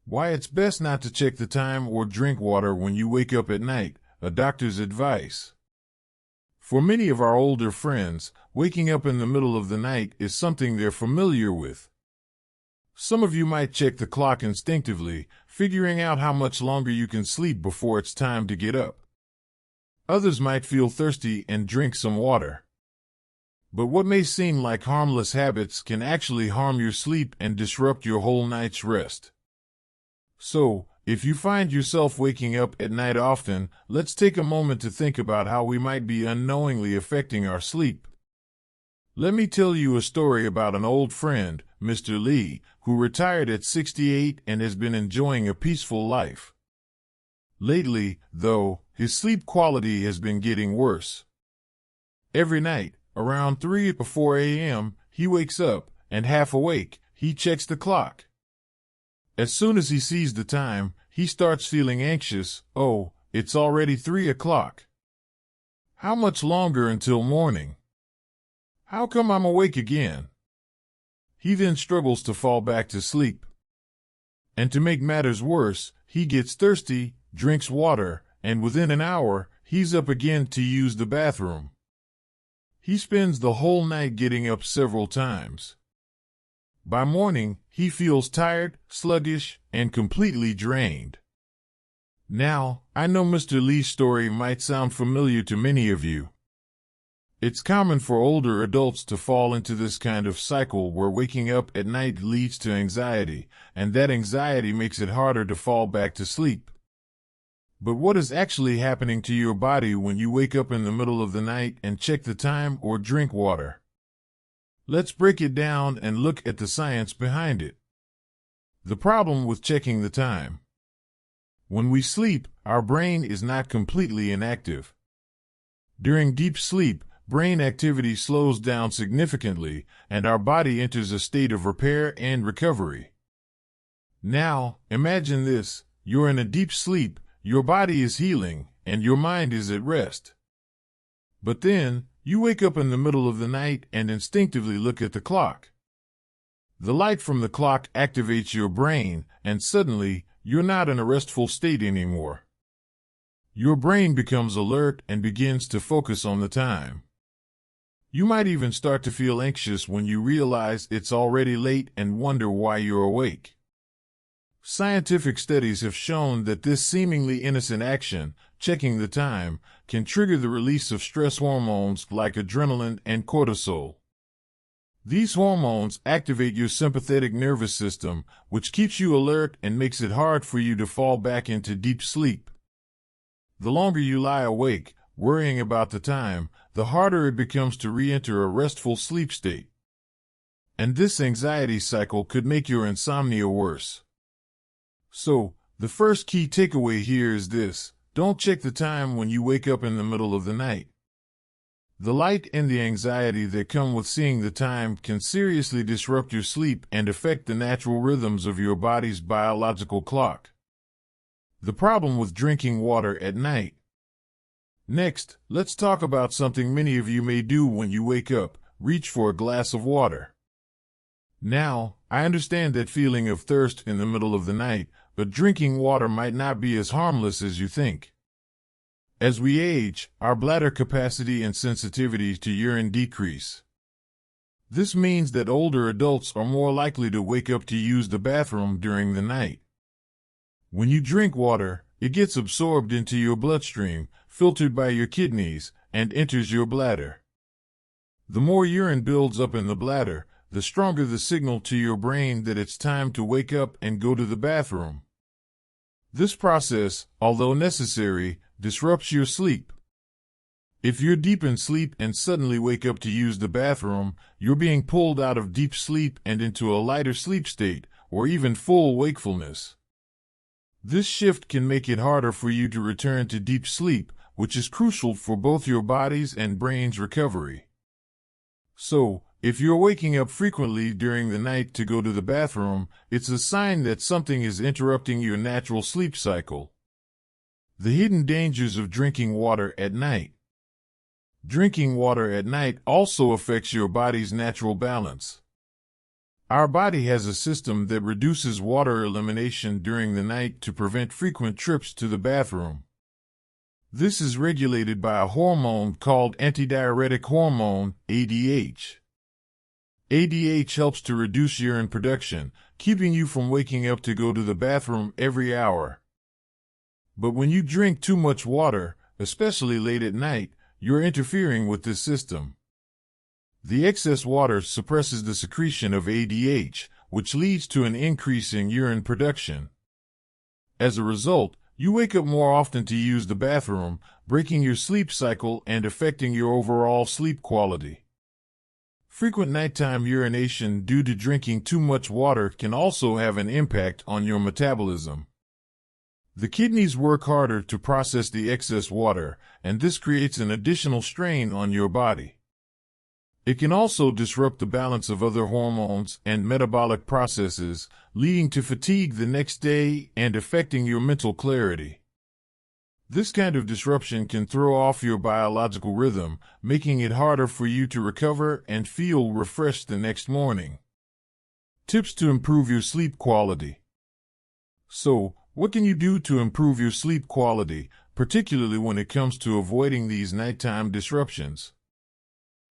Why it's best not to check the time or drink water when you wake up at night, a doctor's advice. For many of our older friends, waking up in the middle of the night is something they're familiar with. Some of you might check the clock instinctively, figuring out how much longer you can sleep before it's time to get up. Others might feel thirsty and drink some water. But what may seem like harmless habits can actually harm your sleep and disrupt your whole night's rest. So, if you find yourself waking up at night often, let's take a moment to think about how we might be unknowingly affecting our sleep. Let me tell you a story about an old friend, Mr. Lee, who retired at 68 and has been enjoying a peaceful life. Lately, though, his sleep quality has been getting worse. Every night, around 3 or 4 a.m., he wakes up, and half awake, he checks the clock. As soon as he sees the time, he starts feeling anxious. Oh, it's already 3 o'clock. How much longer until morning? How come I'm awake again? He then struggles to fall back to sleep. And to make matters worse, he gets thirsty, drinks water, and within an hour, he's up again to use the bathroom. He spends the whole night getting up several times. By morning, he feels tired, sluggish, and completely drained. Now, I know Mr. Lee's story might sound familiar to many of you. It's common for older adults to fall into this kind of cycle where waking up at night leads to anxiety, and that anxiety makes it harder to fall back to sleep. But what is actually happening to your body when you wake up in the middle of the night and check the time or drink water? Let's break it down and look at the science behind it. The problem with checking the time. When we sleep, our brain is not completely inactive. During deep sleep, brain activity slows down significantly, and our body enters a state of repair and recovery. Now, imagine this: you're in a deep sleep, your body is healing, and your mind is at rest. But then, you wake up in the middle of the night and instinctively look at the clock. The light from the clock activates your brain, and suddenly, you're not in a restful state anymore. Your brain becomes alert and begins to focus on the time. You might even start to feel anxious when you realize it's already late and wonder why you're awake. Scientific studies have shown that this seemingly innocent action, checking the time, can trigger the release of stress hormones like adrenaline and cortisol. These hormones activate your sympathetic nervous system, which keeps you alert and makes it hard for you to fall back into deep sleep. The longer you lie awake, worrying about the time, the harder it becomes to re-enter a restful sleep state. And this anxiety cycle could make your insomnia worse. So, the first key takeaway here is this: don't check the time when you wake up in the middle of the night. The light and the anxiety that come with seeing the time can seriously disrupt your sleep and affect the natural rhythms of your body's biological clock. The problem with drinking water at night. Next, let's talk about something many of you may do when you wake up: reach for a glass of water. Now, I understand that feeling of thirst in the middle of the night, but drinking water might not be as harmless as you think. As we age, our bladder capacity and sensitivity to urine decrease. This means that older adults are more likely to wake up to use the bathroom during the night. When you drink water, it gets absorbed into your bloodstream, filtered by your kidneys, and enters your bladder. The more urine builds up in the bladder, the stronger the signal to your brain that it's time to wake up and go to the bathroom. This process, although necessary, disrupts your sleep. If you're deep in sleep and suddenly wake up to use the bathroom, you're being pulled out of deep sleep and into a lighter sleep state, or even full wakefulness. This shift can make it harder for you to return to deep sleep, which is crucial for both your body's and brain's recovery. So, if you're waking up frequently during the night to go to the bathroom, it's a sign that something is interrupting your natural sleep cycle. The hidden dangers of drinking water at night. Drinking water at night also affects your body's natural balance. Our body has a system that reduces water elimination during the night to prevent frequent trips to the bathroom. This is regulated by a hormone called antidiuretic hormone, ADH. ADH helps to reduce urine production, keeping you from waking up to go to the bathroom every hour. But when you drink too much water, especially late at night, you're interfering with this system. The excess water suppresses the secretion of ADH, which leads to an increase in urine production. As a result, you wake up more often to use the bathroom, breaking your sleep cycle and affecting your overall sleep quality. Frequent nighttime urination due to drinking too much water can also have an impact on your metabolism. The kidneys work harder to process the excess water, and this creates an additional strain on your body. It can also disrupt the balance of other hormones and metabolic processes, leading to fatigue the next day and affecting your mental clarity. This kind of disruption can throw off your biological rhythm, making it harder for you to recover and feel refreshed the next morning. Tips to improve your sleep quality. So, what can you do to improve your sleep quality, particularly when it comes to avoiding these nighttime disruptions?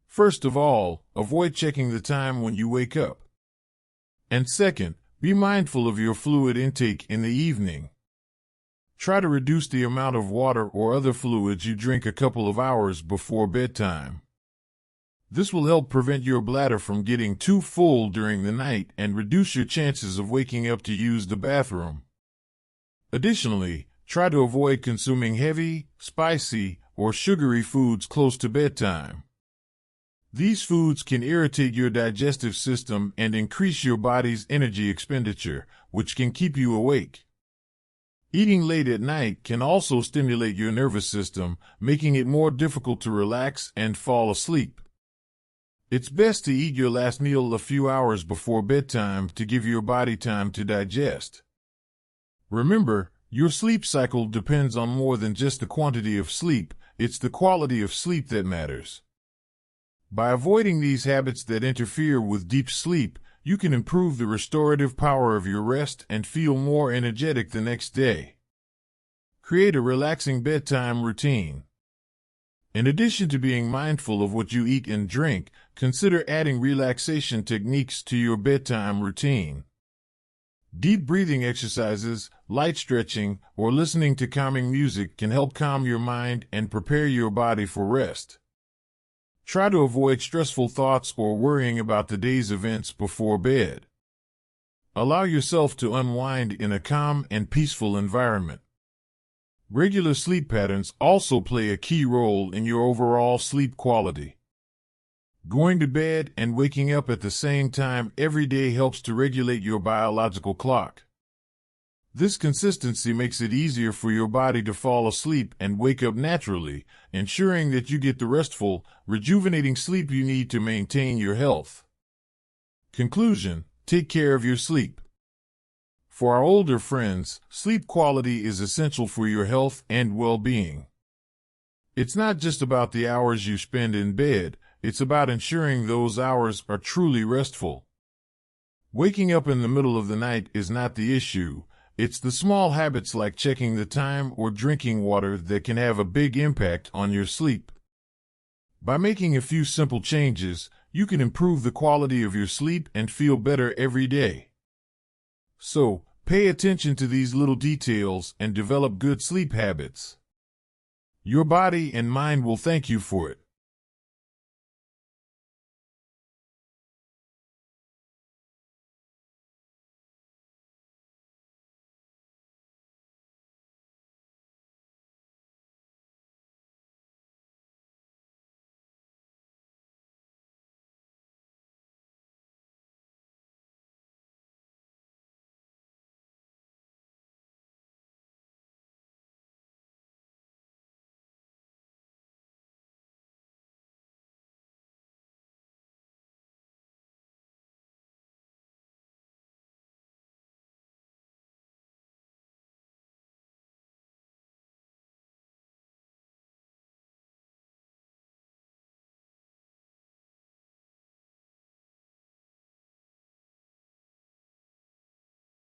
First of all, avoid checking the time when you wake up. And second, be mindful of your fluid intake in the evening. Try to reduce the amount of water or other fluids you drink a couple of hours before bedtime. This will help prevent your bladder from getting too full during the night and reduce your chances of waking up to use the bathroom. Additionally, try to avoid consuming heavy, spicy, or sugary foods close to bedtime. These foods can irritate your digestive system and increase your body's energy expenditure, which can keep you awake. Eating late at night can also stimulate your nervous system, making it more difficult to relax and fall asleep. It's best to eat your last meal a few hours before bedtime to give your body time to digest. Remember, your sleep cycle depends on more than just the quantity of sleep, it's the quality of sleep that matters. By avoiding these habits that interfere with deep sleep, you can improve the restorative power of your rest and feel more energetic the next day. Create a relaxing bedtime routine. In addition to being mindful of what you eat and drink, consider adding relaxation techniques to your bedtime routine. Deep breathing exercises, light stretching, or listening to calming music can help calm your mind and prepare your body for rest. Try to avoid stressful thoughts or worrying about the day's events before bed. Allow yourself to unwind in a calm and peaceful environment. Regular sleep patterns also play a key role in your overall sleep quality. Going to bed and waking up at the same time every day helps to regulate your biological clock. This consistency makes it easier for your body to fall asleep and wake up naturally, ensuring that you get the restful, rejuvenating sleep you need to maintain your health. Conclusion: take care of your sleep. For our older friends, sleep quality is essential for your health and well-being. It's not just about the hours you spend in bed, it's about ensuring those hours are truly restful. Waking up in the middle of the night is not the issue. It's the small habits like checking the time or drinking water that can have a big impact on your sleep. By making a few simple changes, you can improve the quality of your sleep and feel better every day. So, pay attention to these little details and develop good sleep habits. Your body and mind will thank you for it.